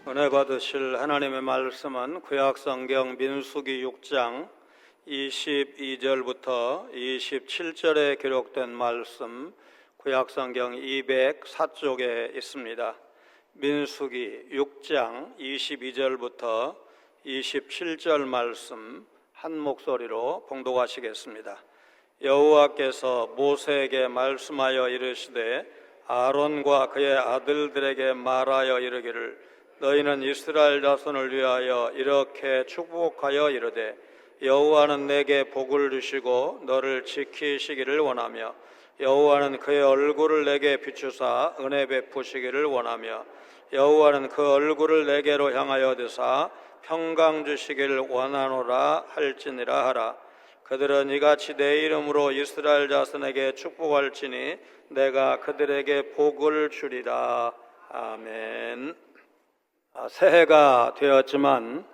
은혜 받으실 하나님의 말씀은 구약성경 민수기 6장 22절부터 27절에 기록된 말씀, 구약성경 204쪽에 있습니다. 민수기 6장 22절부터 27절 말씀 한 목소리로 봉독하시겠습니다. 여호와께서 모세에게 말씀하여 이르시되 아론과 그의 아들들에게 말하여 이르기를 너희는 이스라엘 자손을 위하여 이렇게 축복하여 이르되 여호와는 내게 복을 주시고 너를 지키시기를 원하며 여호와는 그의 얼굴을 내게 비추사 은혜 베푸시기를 원하며 여호와는 그 얼굴을 내게로 향하여 드사 평강 주시기를 원하노라 할지니라 하라. 그들은 이같이 내 이름으로 이스라엘 자손에게 축복할지니 내가 그들에게 복을 주리라. 아멘. 새해가 되었지만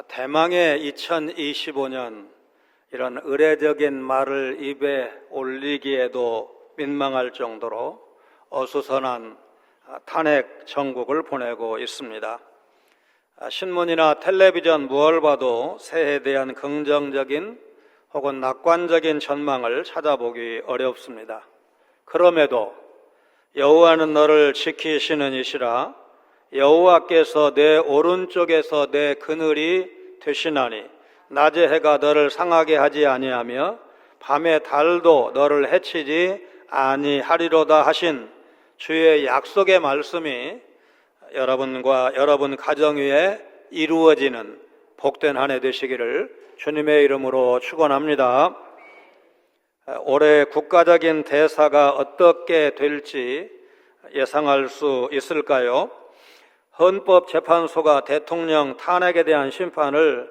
대망의 2025년, 이런 의례적인 말을 입에 올리기에도 민망할 정도로 어수선한 탄핵 정국을 보내고 있습니다. 신문이나 텔레비전 무얼 봐도 새해에 대한 긍정적인 혹은 낙관적인 전망을 찾아보기 어렵습니다. 그럼에도 여호와는 너를 지키시는 이시라. 여호와께서 내 오른쪽에서 내 그늘이 되시나니 낮의 해가 너를 상하게 하지 아니하며 밤의 달도 너를 해치지 아니하리로다 하신 주의 약속의 말씀이 여러분과 여러분 가정 위에 이루어지는 복된 한 해 되시기를 주님의 이름으로 축원합니다. 올해 국가적인 대사가 어떻게 될지 예상할 수 있을까요? 헌법재판소가 대통령 탄핵에 대한 심판을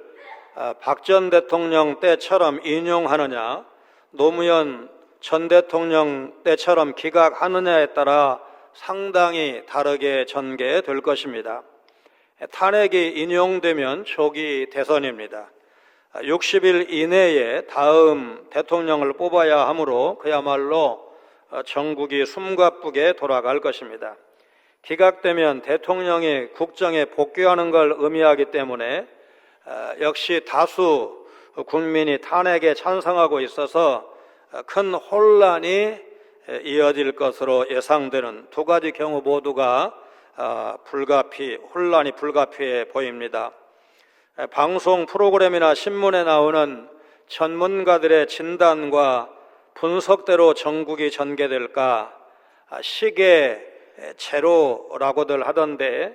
박 전 대통령 때처럼 인용하느냐, 노무현 전 대통령 때처럼 기각하느냐에 따라 상당히 다르게 전개될 것입니다. 탄핵이 인용되면 초기 대선입니다. 60일 이내에 다음 대통령을 뽑아야 하므로 그야말로 전국이 숨가쁘게 돌아갈 것입니다. 기각되면 대통령이 국정에 복귀하는 걸 의미하기 때문에 역시 다수 국민이 탄핵에 찬성하고 있어서 큰 혼란이 이어질 것으로 예상되는 두 가지 경우 모두가 혼란이 불가피해 보입니다. 방송 프로그램이나 신문에 나오는 전문가들의 진단과 분석대로 전국이 전개될까 시계 제로라고들 하던데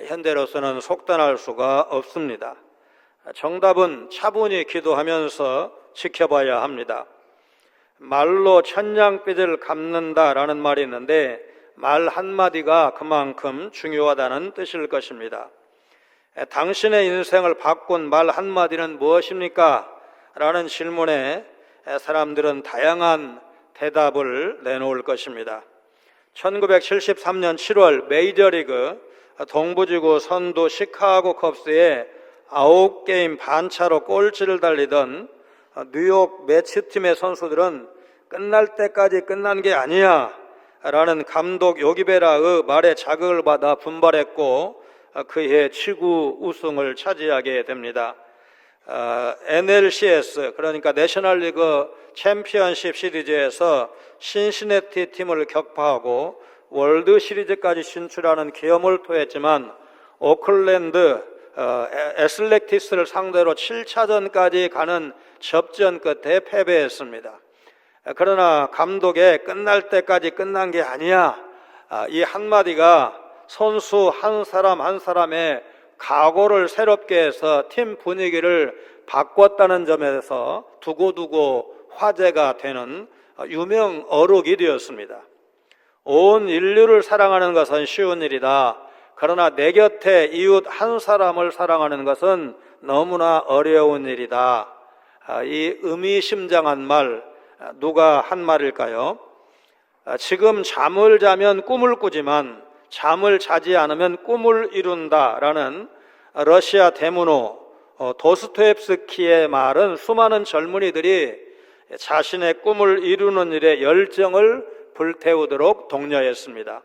현재로서는 속단할 수가 없습니다. 정답은 차분히 기도하면서 지켜봐야 합니다. 말로 천냥빚을 갚는다라는 말이 있는데 말 한마디가 그만큼 중요하다는 뜻일 것입니다. 당신의 인생을 바꾼 말 한마디는 무엇입니까? 라는 질문에 사람들은 다양한 대답을 내놓을 것입니다. 1973년 7월 메이저리그 동부지구 선두 시카고 컵스의 9게임 반차로 꼴찌를 달리던 뉴욕 매츠팀의 선수들은 끝날 때까지 끝난 게 아니야 라는 감독 요기베라의 말에 자극을 받아 분발했고 그해 지구 우승을 차지하게 됩니다. NLCS, 그러니까 내셔널리그 챔피언십 시리즈에서 신시내티 팀을 격파하고 월드 시리즈까지 진출하는 기염을 토했지만 오클랜드 애슬렉티스를 상대로 7차전까지 가는 접전 끝에 패배했습니다. 그러나 감독의 끝날 때까지 끝난 게 아니야, 이 한마디가 선수 한 사람 한 사람의 각오를 새롭게 해서 팀 분위기를 바꿨다는 점에서 두고두고 화제가 되는 유명 어록이 되었습니다. 온 인류를 사랑하는 것은 쉬운 일이다. 그러나 내 곁에 이웃 한 사람을 사랑하는 것은 너무나 어려운 일이다. 이 의미심장한 말, 누가 한 말일까요? 지금 잠을 자면 꿈을 꾸지만 잠을 자지 않으면 꿈을 이룬다라는 러시아 대문호 도스토옙스키의 말은 수많은 젊은이들이 자신의 꿈을 이루는 일에 열정을 불태우도록 독려했습니다.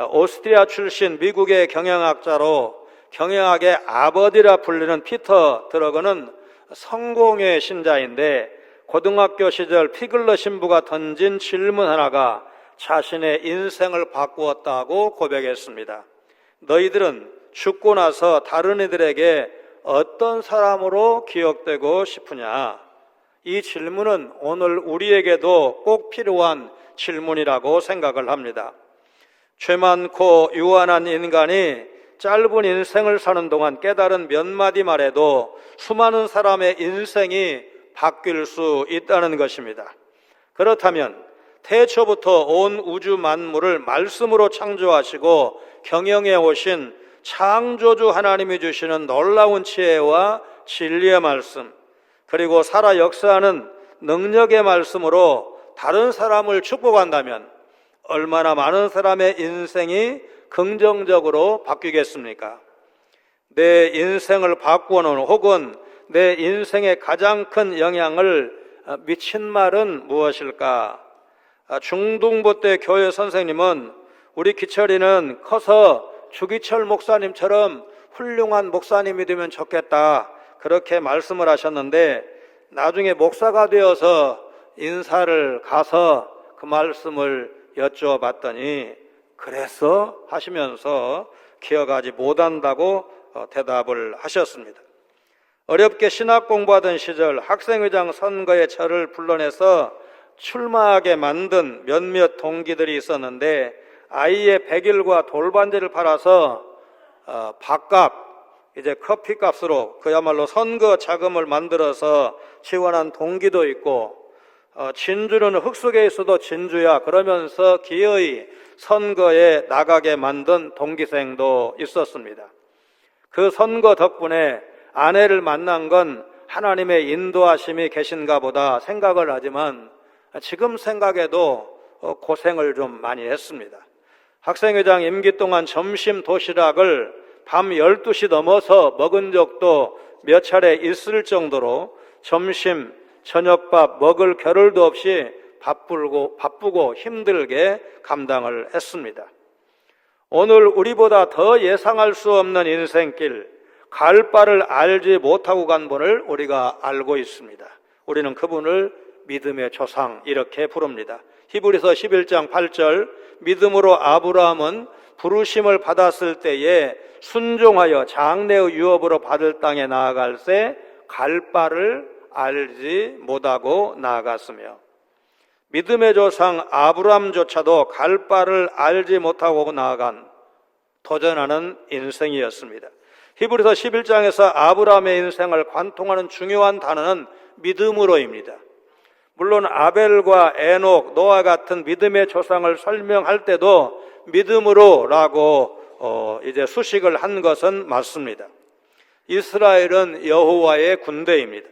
오스트리아 출신 미국의 경영학자로 경영학의 아버지라 불리는 피터 드러그는 성공의 신자인데 고등학교 시절 피글러 신부가 던진 질문 하나가 자신의 인생을 바꾸었다고 고백했습니다. 너희들은 죽고 나서 다른 이들에게 어떤 사람으로 기억되고 싶으냐? 이 질문은 오늘 우리에게도 꼭 필요한 질문이라고 생각을 합니다. 죄 많고 유한한 인간이 짧은 인생을 사는 동안 깨달은 몇 마디 말에도 수많은 사람의 인생이 바뀔 수 있다는 것입니다. 그렇다면 태초부터 온 우주 만물을 말씀으로 창조하시고 경영해 오신 창조주 하나님이 주시는 놀라운 지혜와 진리의 말씀, 그리고 살아 역사하는 능력의 말씀으로 다른 사람을 축복한다면 얼마나 많은 사람의 인생이 긍정적으로 바뀌겠습니까? 내 인생을 바꾸는 혹은 내 인생에 가장 큰 영향을 미친 말은 무엇일까? 중등부 때 교회 선생님은 우리 기철이는 커서 주기철 목사님처럼 훌륭한 목사님이 되면 좋겠다, 그렇게 말씀을 하셨는데 나중에 목사가 되어서 인사를 가서 그 말씀을 여쭈어봤더니 그래서 하시면서 기억하지 못한다고 대답을 하셨습니다. 어렵게 신학 공부하던 시절 학생회장 선거에 저를 불러내서 출마하게 만든 몇몇 동기들이 있었는데 아이의 백일과 돌반지를 팔아서 밥값, 이제 커피값으로 그야말로 선거 자금을 만들어서 지원한 동기도 있고, 진주는 흙속에 있어도 진주야 그러면서 기어이 선거에 나가게 만든 동기생도 있었습니다. 그 선거 덕분에 아내를 만난 건 하나님의 인도하심이 계신가 보다 생각을 하지만 지금 생각해도 고생을 좀 많이 했습니다. 학생회장 임기 동안 점심 도시락을 밤 12시 넘어서 먹은 적도 몇 차례 있을 정도로 점심, 저녁밥 먹을 겨를도 없이 바쁘고 힘들게 감당을 했습니다. 오늘 우리보다 더 예상할 수 없는 인생길, 갈 바를 알지 못하고 간 분을 우리가 알고 있습니다. 우리는 그분을 믿음의 조상 이렇게 부릅니다. 히브리서 11장 8절, 믿음으로 아브라함은 부르심을 받았을 때에 순종하여 장래의 유업으로 받을 땅에 나아갈새 갈 바를 알지 못하고 나아갔으며, 믿음의 조상 아브라함조차도 갈 바를 알지 못하고 나아간 도전하는 인생이었습니다. 히브리서 11장에서 아브라함의 인생을 관통하는 중요한 단어는 믿음으로입니다. 물론 아벨과 에녹, 노아 같은 믿음의 조상을 설명할 때도 믿음으로라고 이제 수식을 한 것은 맞습니다. 이스라엘은 여호와의 군대입니다.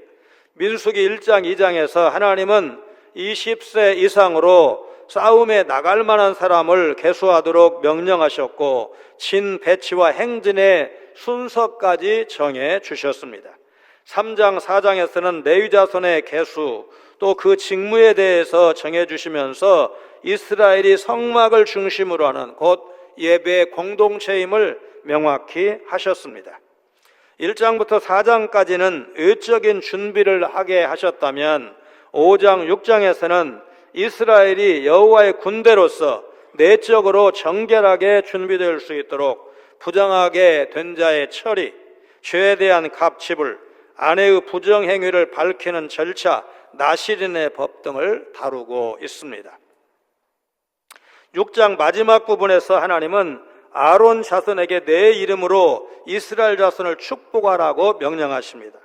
민수기 1장 2장에서 하나님은 20세 이상으로 싸움에 나갈 만한 사람을 계수하도록 명령하셨고 진 배치와 행진의 순서까지 정해 주셨습니다. 3장 4장에서는 레위 자손의 계수 또 그 직무에 대해서 정해 주시면서 이스라엘이 성막을 중심으로 하는 곧 예배의 공동체임을 명확히 하셨습니다. 1장부터 4장까지는 의적인 준비를 하게 하셨다면 5장, 6장에서는 이스라엘이 여호와의 군대로서 내적으로 정결하게 준비될 수 있도록 부정하게 된 자의 처리, 죄에 대한 갑질을, 아내의 부정행위를 밝히는 절차, 나시린의 법 등을 다루고 있습니다. 6장 마지막 부분에서 하나님은 아론 자손에게 내 이름으로 이스라엘 자손을 축복하라고 명령하십니다.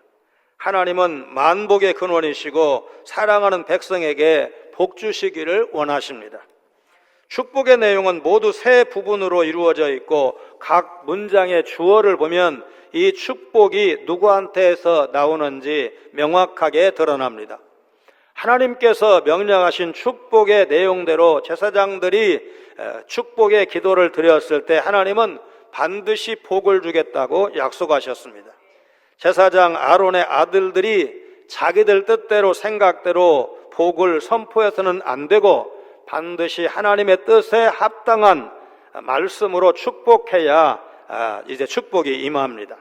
하나님은 만복의 근원이시고 사랑하는 백성에게 복 주시기를 원하십니다. 축복의 내용은 모두 세 부분으로 이루어져 있고 각 문장의 주어를 보면 이 축복이 누구한테서 나오는지 명확하게 드러납니다. 하나님께서 명령하신 축복의 내용대로 제사장들이 축복의 기도를 드렸을 때 하나님은 반드시 복을 주겠다고 약속하셨습니다. 제사장 아론의 아들들이 자기들 뜻대로 생각대로 복을 선포해서는 안 되고 반드시 하나님의 뜻에 합당한 말씀으로 축복해야 이제 축복이 임합니다.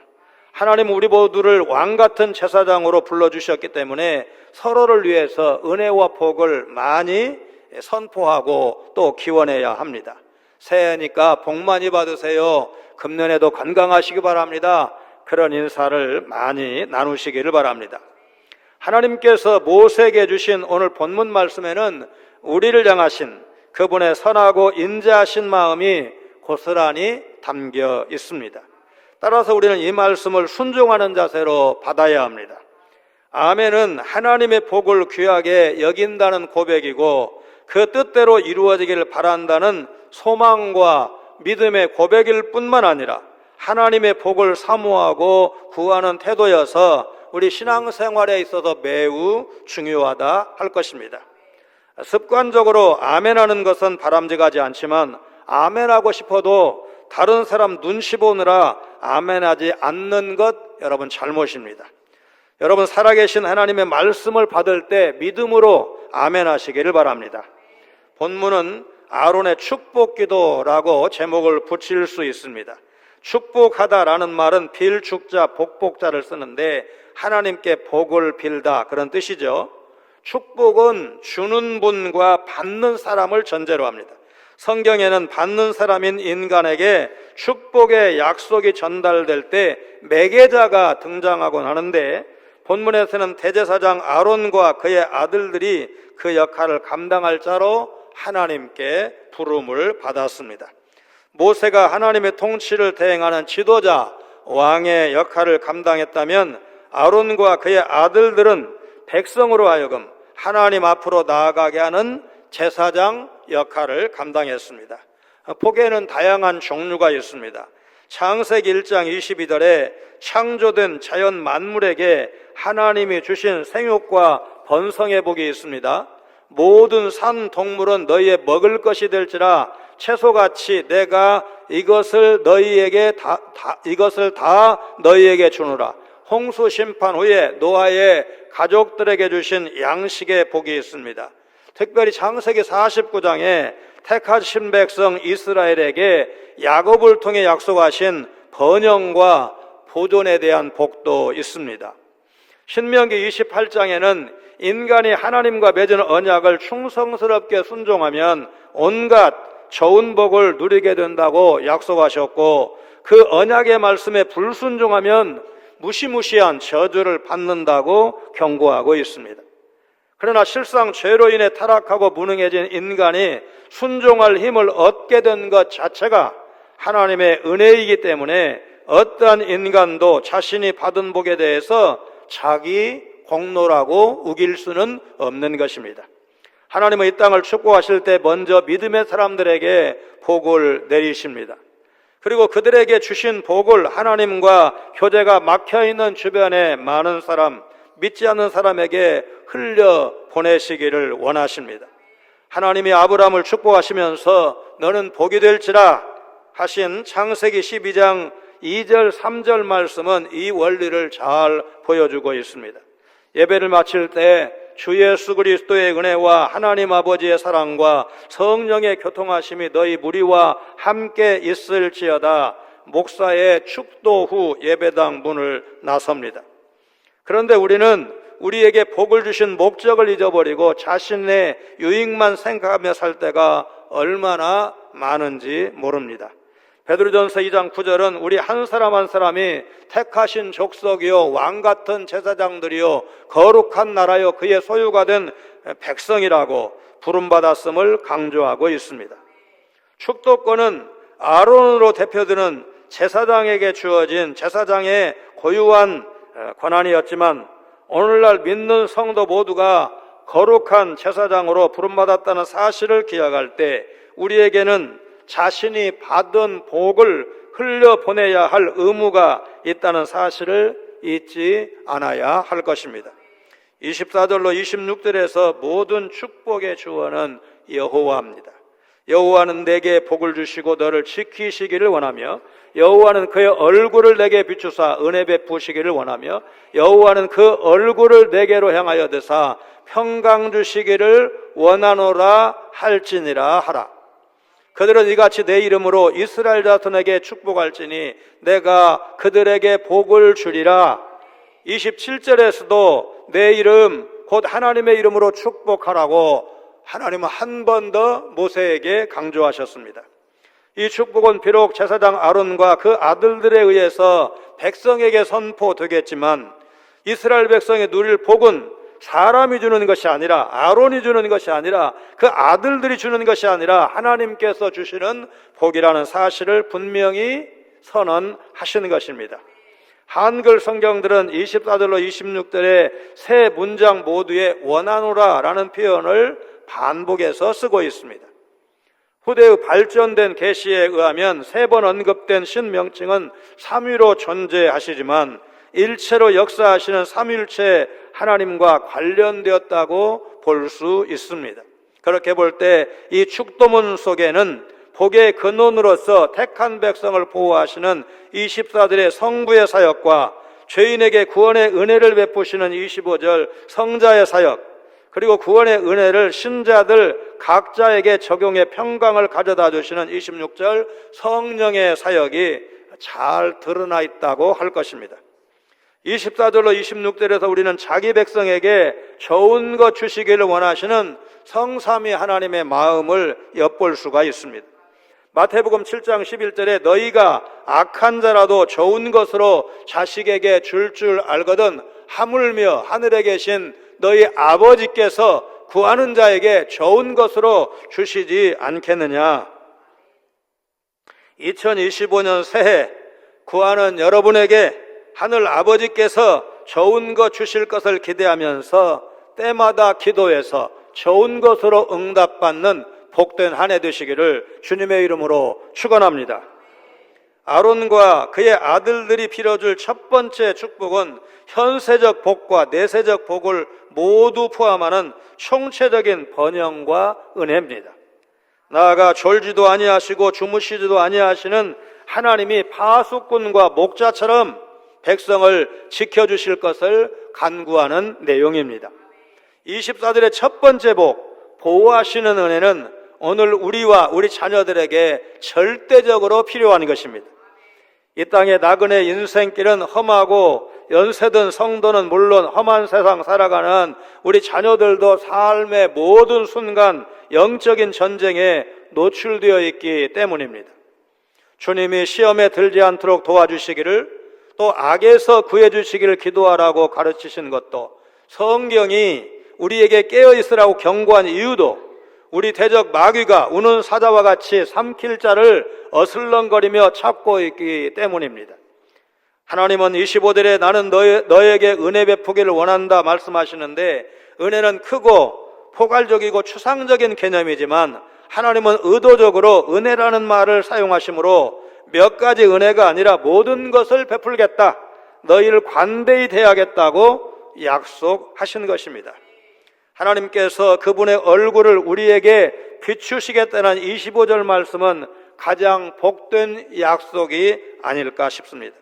하나님은 우리 모두를 왕같은 제사장으로 불러주셨기 때문에 서로를 위해서 은혜와 복을 많이 선포하고 또 기원해야 합니다. 새해니까 복 많이 받으세요. 금년에도 건강하시기 바랍니다. 그런 인사를 많이 나누시기를 바랍니다. 하나님께서 모세에게 주신 오늘 본문 말씀에는 우리를 향하신 그분의 선하고 인자하신 마음이 고스란히 담겨 있습니다. 따라서 우리는 이 말씀을 순종하는 자세로 받아야 합니다. 아멘은 하나님의 복을 귀하게 여긴다는 고백이고 그 뜻대로 이루어지기를 바란다는 소망과 믿음의 고백일 뿐만 아니라 하나님의 복을 사모하고 구하는 태도여서 우리 신앙생활에 있어서 매우 중요하다 할 것입니다. 습관적으로 아멘하는 것은 바람직하지 않지만 아멘하고 싶어도 다른 사람 눈치 보느라 아멘하지 않는 것 여러분 잘못입니다. 여러분 살아계신 하나님의 말씀을 받을 때 믿음으로 아멘하시기를 바랍니다. 본문은 아론의 축복기도라고 제목을 붙일 수 있습니다. 축복하다라는 말은 빌축자, 복복자를 쓰는데 하나님께 복을 빌다 그런 뜻이죠. 축복은 주는 분과 받는 사람을 전제로 합니다. 성경에는 받는 사람인 인간에게 축복의 약속이 전달될 때 매개자가 등장하곤 하는데 본문에서는 대제사장 아론과 그의 아들들이 그 역할을 감당할 자로 하나님께 부름을 받았습니다. 모세가 하나님의 통치를 대행하는 지도자, 왕의 역할을 감당했다면 아론과 그의 아들들은 백성으로 하여금 하나님 앞으로 나아가게 하는 제사장 역할을 감당했습니다. 복에는 다양한 종류가 있습니다. 창세기 1장 22절에 창조된 자연 만물에게 하나님이 주신 생육과 번성의 복이 있습니다. 모든 산 동물은 너희의 먹을 것이 될지라 채소같이 내가 이것을 다 너희에게 주노라. 홍수 심판 후에 노아의 가족들에게 주신 양식의 복이 있습니다. 특별히 창세기 49장에 택하신 백성 이스라엘에게 야곱을 통해 약속하신 번영과 보존에 대한 복도 있습니다. 신명기 28장에는 인간이 하나님과 맺은 언약을 충성스럽게 순종하면 온갖 좋은 복을 누리게 된다고 약속하셨고 그 언약의 말씀에 불순종하면 무시무시한 저주를 받는다고 경고하고 있습니다. 그러나 실상 죄로 인해 타락하고 무능해진 인간이 순종할 힘을 얻게 된 것 자체가 하나님의 은혜이기 때문에 어떠한 인간도 자신이 받은 복에 대해서 자기 공로라고 우길 수는 없는 것입니다. 하나님은 이 땅을 축복하실 때 먼저 믿음의 사람들에게 복을 내리십니다. 그리고 그들에게 주신 복을 하나님과 교제가 막혀있는 주변에 많은 사람, 믿지 않는 사람에게 흘려 보내시기를 원하십니다. 하나님이 아브라함을 축복하시면서 너는 복이 될지라 하신 창세기 12장 2절 3절 말씀은 이 원리를 잘 보여주고 있습니다. 예배를 마칠 때 주 예수 그리스도의 은혜와 하나님 아버지의 사랑과 성령의 교통하심이 너희 무리와 함께 있을지어다. 목사의 축도 후 예배당 문을 나섭니다. 그런데 우리는 우리에게 복을 주신 목적을 잊어버리고 자신의 유익만 생각하며 살 때가 얼마나 많은지 모릅니다. 베드로전서 2장 9절은 우리 한 사람 한 사람이 택하신 족속이요 왕같은 제사장들이요 거룩한 나라요 그의 소유가 된 백성이라고 부름받았음을 강조하고 있습니다. 축도권은 아론으로 대표되는 제사장에게 주어진 제사장의 고유한 권한이었지만 오늘날 믿는 성도 모두가 거룩한 제사장으로 부름받았다는 사실을 기억할 때 우리에게는 자신이 받은 복을 흘려보내야 할 의무가 있다는 사실을 잊지 않아야 할 것입니다. 24절로 26절에서 모든 축복의 주원은 여호와입니다. 여호와는 내게 복을 주시고 너를 지키시기를 원하며 여호와는 그의 얼굴을 내게 비추사 은혜 베푸시기를 원하며 여호와는 그 얼굴을 내게로 향하여 드사 평강 주시기를 원하노라 할지니라 하라. 그들은 이같이 내 이름으로 이스라엘 자손에게 축복할지니 내가 그들에게 복을 주리라. 27절에서도 내 이름 곧 하나님의 이름으로 축복하라고 하나님은 한 번 더 모세에게 강조하셨습니다. 이 축복은 비록 제사장 아론과 그 아들들에 의해서 백성에게 선포되겠지만 이스라엘 백성이 누릴 복은 사람이 주는 것이 아니라, 아론이 주는 것이 아니라, 그 아들들이 주는 것이 아니라 하나님께서 주시는 복이라는 사실을 분명히 선언하시는 것입니다. 한글 성경들은 24절로 26절의 세 문장 모두에 원하노라 라는 표현을 반복해서 쓰고 있습니다. 후대의 발전된 계시에 의하면 세 번 언급된 신명칭은 삼위로 존재하시지만 일체로 역사하시는 삼위일체 하나님과 관련되었다고 볼 수 있습니다. 그렇게 볼 때 이 축도문 속에는 복의 근원으로서 택한 백성을 보호하시는 24들의 성부의 사역과 죄인에게 구원의 은혜를 베푸시는 25절 성자의 사역, 그리고 구원의 은혜를 신자들 각자에게 적용해 평강을 가져다 주시는 26절 성령의 사역이 잘 드러나 있다고 할 것입니다. 24절로 26절에서 우리는 자기 백성에게 좋은 것 주시기를 원하시는 성삼위 하나님의 마음을 엿볼 수가 있습니다. 마태복음 7장 11절에 너희가 악한 자라도 좋은 것으로 자식에게 줄 알거든 하물며 하늘에 계신 너희 아버지께서 구하는 자에게 좋은 것으로 주시지 않겠느냐. 2025년 새해 구하는 여러분에게 하늘 아버지께서 좋은 것 주실 것을 기대하면서 때마다 기도해서 좋은 것으로 응답받는 복된 한 해 되시기를 주님의 이름으로 축원합니다. 아론과 그의 아들들이 빌어줄 첫 번째 축복은 현세적 복과 내세적 복을 모두 포함하는 총체적인 번영과 은혜입니다. 나아가 졸지도 아니하시고 주무시지도 아니하시는 하나님이 파수꾼과 목자처럼 백성을 지켜주실 것을 간구하는 내용입니다. 24절의 첫 번째 복, 보호하시는 은혜는 오늘 우리와 우리 자녀들에게 절대적으로 필요한 것입니다. 이 땅의 나그네 인생길은 험하고 연세든 성도는 물론 험한 세상 살아가는 우리 자녀들도 삶의 모든 순간 영적인 전쟁에 노출되어 있기 때문입니다. 주님이 시험에 들지 않도록 도와주시기를, 또 악에서 구해주시기를 기도하라고 가르치신 것도, 성경이 우리에게 깨어있으라고 경고한 이유도 우리 대적 마귀가 우는 사자와 같이 삼킬 자를 어슬렁거리며 찾고 있기 때문입니다. 하나님은 25절에 나는 너에게 은혜 베푸기를 원한다 말씀하시는데, 은혜는 크고 포괄적이고 추상적인 개념이지만 하나님은 의도적으로 은혜라는 말을 사용하시므로 몇 가지 은혜가 아니라 모든 것을 베풀겠다, 너희를 관대히 대하겠다고 약속하신 것입니다. 하나님께서 그분의 얼굴을 우리에게 비추시겠다는 25절 말씀은 가장 복된 약속이 아닐까 싶습니다.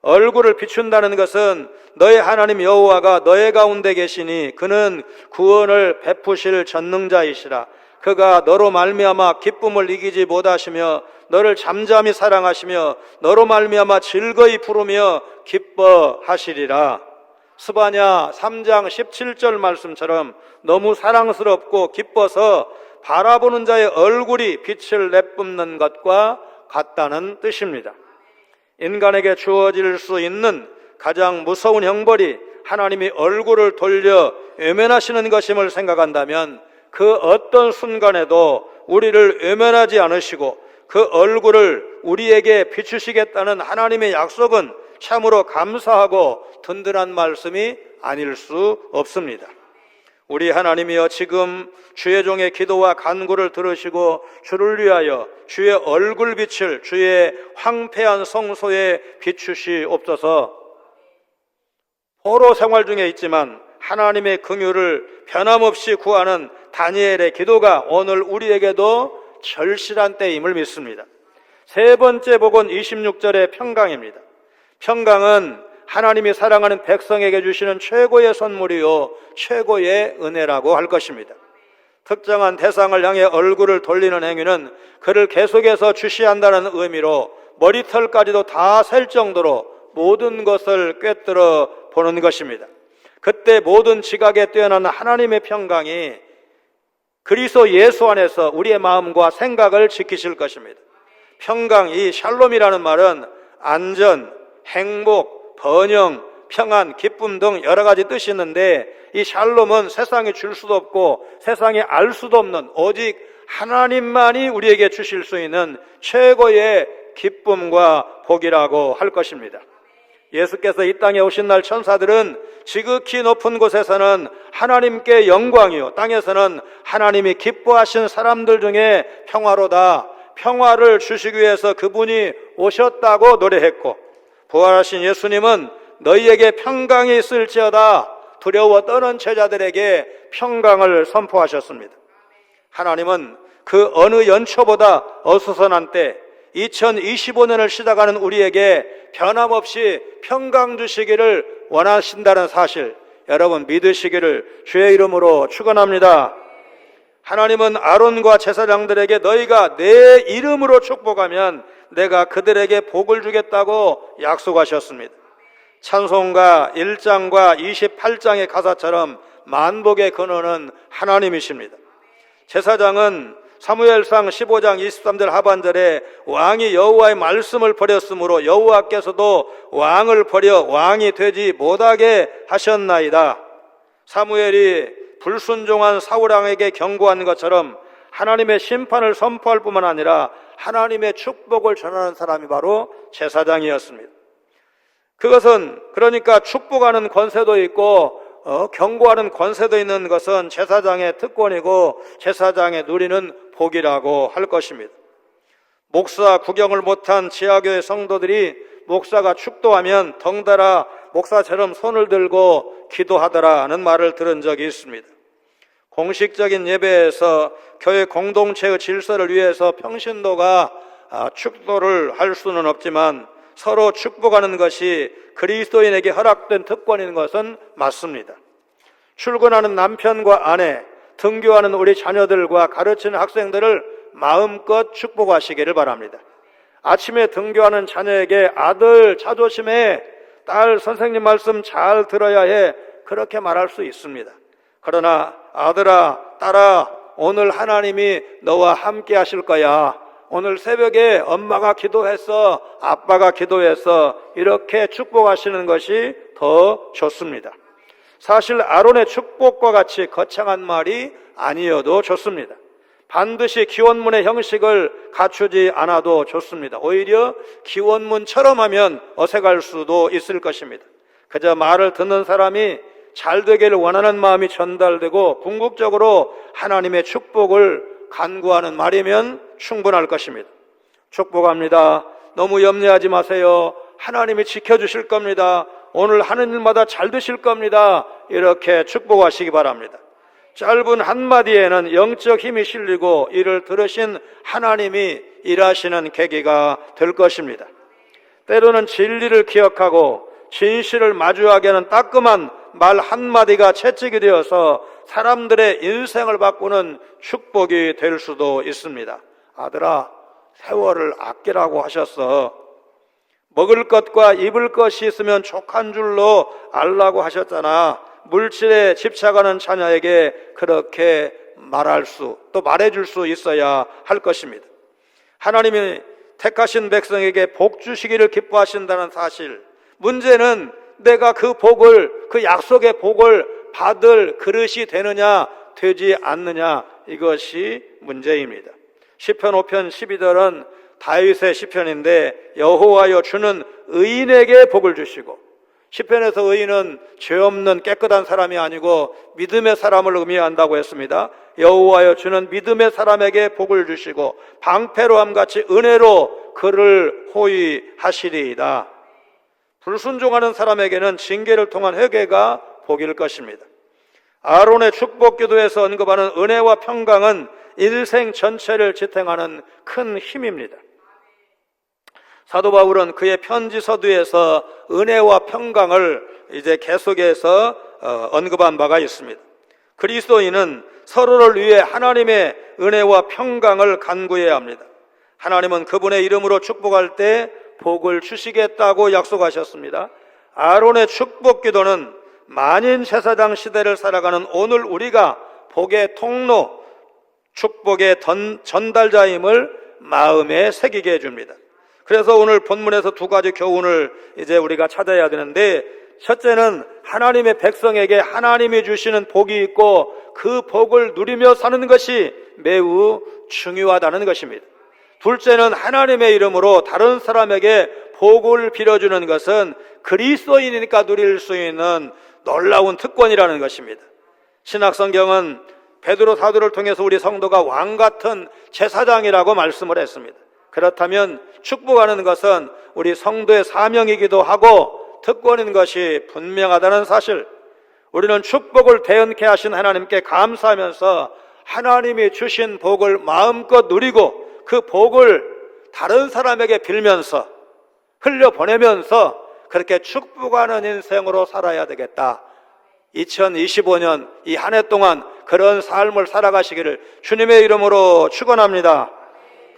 얼굴을 비춘다는 것은 너의 하나님 여호와가 너의 가운데 계시니 그는 구원을 베푸실 전능자이시라. 그가 너로 말미암아 기쁨을 이기지 못하시며 너를 잠잠히 사랑하시며 너로 말미암아 즐거이 부르며 기뻐하시리라. 스바냐 3장 17절 말씀처럼 너무 사랑스럽고 기뻐서 바라보는 자의 얼굴이 빛을 내뿜는 것과 같다는 뜻입니다. 인간에게 주어질 수 있는 가장 무서운 형벌이 하나님이 얼굴을 돌려 외면하시는 것임을 생각한다면 그 어떤 순간에도 우리를 외면하지 않으시고 그 얼굴을 우리에게 비추시겠다는 하나님의 약속은 참으로 감사하고 든든한 말씀이 아닐 수 없습니다. 우리 하나님이여, 지금 주의 종의 기도와 간구를 들으시고 주를 위하여 주의 얼굴빛을 주의 황폐한 성소에 비추시옵소서. 포로 생활 중에 있지만 하나님의 긍휼을 변함없이 구하는 다니엘의 기도가 오늘 우리에게도 절실한 때임을 믿습니다. 세 번째 복은 26절의 평강입니다. 평강은 하나님이 사랑하는 백성에게 주시는 최고의 선물이요 최고의 은혜라고 할 것입니다. 특정한 대상을 향해 얼굴을 돌리는 행위는 그를 계속해서 주시한다는 의미로 머리털까지도 다 셀 정도로 모든 것을 꿰뚫어 보는 것입니다. 그때 모든 지각에 뛰어난 하나님의 평강이 그리스도 예수 안에서 우리의 마음과 생각을 지키실 것입니다. 평강, 이 샬롬이라는 말은 안전, 행복, 번영, 평안, 기쁨 등 여러 가지 뜻이 있는데, 이 샬롬은 세상이 줄 수도 없고 세상이 알 수도 없는 오직 하나님만이 우리에게 주실 수 있는 최고의 기쁨과 복이라고 할 것입니다. 예수께서 이 땅에 오신 날 천사들은 지극히 높은 곳에서는 하나님께 영광이요, 땅에서는 하나님이 기뻐하신 사람들 중에 평화로다, 평화를 주시기 위해서 그분이 오셨다고 노래했고, 부활하신 예수님은 너희에게 평강이 있을지어다 두려워 떠는 제자들에게 평강을 선포하셨습니다. 하나님은 그 어느 연초보다 어수선한 때 2025년을 시작하는 우리에게 변함없이 평강 주시기를 원하신다는 사실, 여러분 믿으시기를 주의 이름으로 축원합니다. 하나님은 아론과 제사장들에게 너희가 내 이름으로 축복하면 내가 그들에게 복을 주겠다고 약속하셨습니다. 찬송가 1장과 28장의 가사처럼 만복의 근원은 하나님이십니다. 제사장은 사무엘상 15장 23절 하반절에 왕이 여호와의 말씀을 버렸으므로 여호와께서도 왕을 버려 왕이 되지 못하게 하셨나이다. 사무엘이 불순종한 사울왕에게 경고한 것처럼 하나님의 심판을 선포할 뿐만 아니라 하나님의 축복을 전하는 사람이 바로 제사장이었습니다. 그것은 그러니까 축복하는 권세도 있고 경고하는 권세도 있는 것은 제사장의 특권이고 제사장의 누리는 복이라고 할 것입니다. 목사 구경을 못한 지하교회 성도들이 목사가 축도하면 덩달아 목사처럼 손을 들고 기도하더라는 말을 들은 적이 있습니다. 공식적인 예배에서 교회 공동체의 질서를 위해서 평신도가 축도를 할 수는 없지만 서로 축복하는 것이 그리스도인에게 허락된 특권인 것은 맞습니다. 출근하는 남편과 아내, 등교하는 우리 자녀들과 가르치는 학생들을 마음껏 축복하시기를 바랍니다. 아침에 등교하는 자녀에게 아들 차 조심해, 딸 선생님 말씀 잘 들어야 해, 그렇게 말할 수 있습니다. 그러나 아들아, 딸아, 오늘 하나님이 너와 함께 하실 거야, 오늘 새벽에 엄마가 기도했어, 아빠가 기도했어, 이렇게 축복하시는 것이 더 좋습니다. 사실 아론의 축복과 같이 거창한 말이 아니어도 좋습니다. 반드시 기원문의 형식을 갖추지 않아도 좋습니다. 오히려 기원문처럼 하면 어색할 수도 있을 것입니다. 그저 말을 듣는 사람이 잘 되기를 원하는 마음이 전달되고 궁극적으로 하나님의 축복을 간구하는 말이면 충분할 것입니다. 축복합니다. 너무 염려하지 마세요. 하나님이 지켜주실 겁니다. 오늘 하는 일마다 잘 되실 겁니다. 이렇게 축복하시기 바랍니다. 짧은 한마디에는 영적 힘이 실리고 이를 들으신 하나님이 일하시는 계기가 될 것입니다. 때로는 진리를 기억하고 진실을 마주하게 하는 따끔한 말 한마디가 채찍이 되어서 사람들의 인생을 바꾸는 축복이 될 수도 있습니다. 아들아, 세월을 아끼라고 하셨어. 먹을 것과 입을 것이 있으면 족한 줄로 알라고 하셨잖아. 물질에 집착하는 자녀에게 그렇게 말할 수, 또 말해줄 수 있어야 할 것입니다. 하나님이 택하신 백성에게 복 주시기를 기뻐하신다는 사실, 문제는 내가 그 복을, 그 약속의 복을 받을 그릇이 되느냐 되지 않느냐, 이것이 문제입니다. 시편 5편 12절은 다윗의 시편인데 여호와여 주는 의인에게 복을 주시고, 시편에서 의인은 죄 없는 깨끗한 사람이 아니고 믿음의 사람을 의미한다고 했습니다. 여호와여 주는 믿음의 사람에게 복을 주시고 방패로함 같이 은혜로 그를 호위하시리이다. 불순종하는 사람에게는 징계를 통한 회개가 복일 것입니다. 아론의 축복 기도에서 언급하는 은혜와 평강은 일생 전체를 지탱하는 큰 힘입니다. 사도 바울은 그의 편지 서두에서 은혜와 평강을 이제 계속해서 언급한 바가 있습니다. 그리스도인은 서로를 위해 하나님의 은혜와 평강을 간구해야 합니다. 하나님은 그분의 이름으로 축복할 때 복을 주시겠다고 약속하셨습니다. 아론의 축복 기도는 만인 제사장 시대를 살아가는 오늘 우리가 복의 통로, 축복의 전달자임을 마음에 새기게 해줍니다. 그래서 오늘 본문에서 두 가지 교훈을 이제 우리가 찾아야 되는데, 첫째는 하나님의 백성에게 하나님이 주시는 복이 있고 그 복을 누리며 사는 것이 매우 중요하다는 것입니다. 둘째는 하나님의 이름으로 다른 사람에게 복을 빌어주는 것은 그리스도인이니까 누릴 수 있는 놀라운 특권이라는 것입니다. 신약성경은 베드로 사도를 통해서 우리 성도가 왕 같은 제사장이라고 말씀을 했습니다. 그렇다면 축복하는 것은 우리 성도의 사명이기도 하고 특권인 것이 분명하다는 사실, 우리는 축복을 대언케 하신 하나님께 감사하면서 하나님이 주신 복을 마음껏 누리고 그 복을 다른 사람에게 빌면서 흘려보내면서 그렇게 축복하는 인생으로 살아야 되겠다. 2025년 이 한 해 동안 그런 삶을 살아가시기를 주님의 이름으로 축원합니다.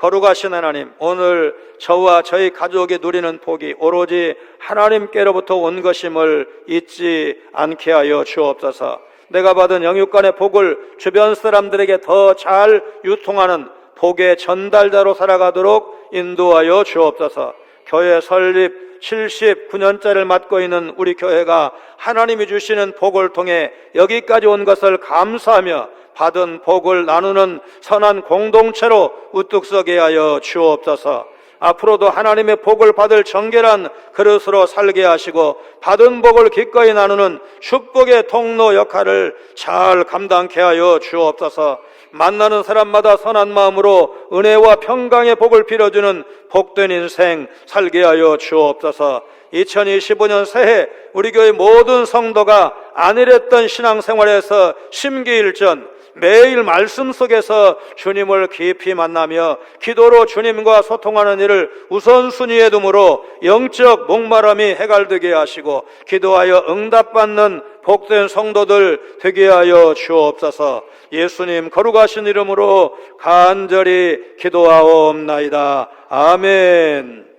거룩하신 하나님, 오늘 저와 저희 가족이 누리는 복이 오로지 하나님께로부터 온 것임을 잊지 않게 하여 주옵소서. 내가 받은 영육간의 복을 주변 사람들에게 더 잘 유통하는 복의 전달자로 살아가도록 인도하여 주옵소서. 교회 설립 79년째를 맞고 있는 우리 교회가 하나님이 주시는 복을 통해 여기까지 온 것을 감사하며 받은 복을 나누는 선한 공동체로 우뚝 서게 하여 주옵소서. 앞으로도 하나님의 복을 받을 정결한 그릇으로 살게 하시고 받은 복을 기꺼이 나누는 축복의 통로 역할을 잘 감당케 하여 주옵소서. 만나는 사람마다 선한 마음으로 은혜와 평강의 복을 빌어주는 복된 인생 살게 하여 주옵소서. 2025년 새해 우리 교회 모든 성도가 안일했던 신앙생활에서 심기일전 매일 말씀 속에서 주님을 깊이 만나며 기도로 주님과 소통하는 일을 우선순위에 둠으로 영적 목마름이 해갈되게 하시고 기도하여 응답받는 복된 성도들 되게 하여 주옵소서. 예수님 거룩하신 이름으로 간절히 기도하옵나이다. 아멘.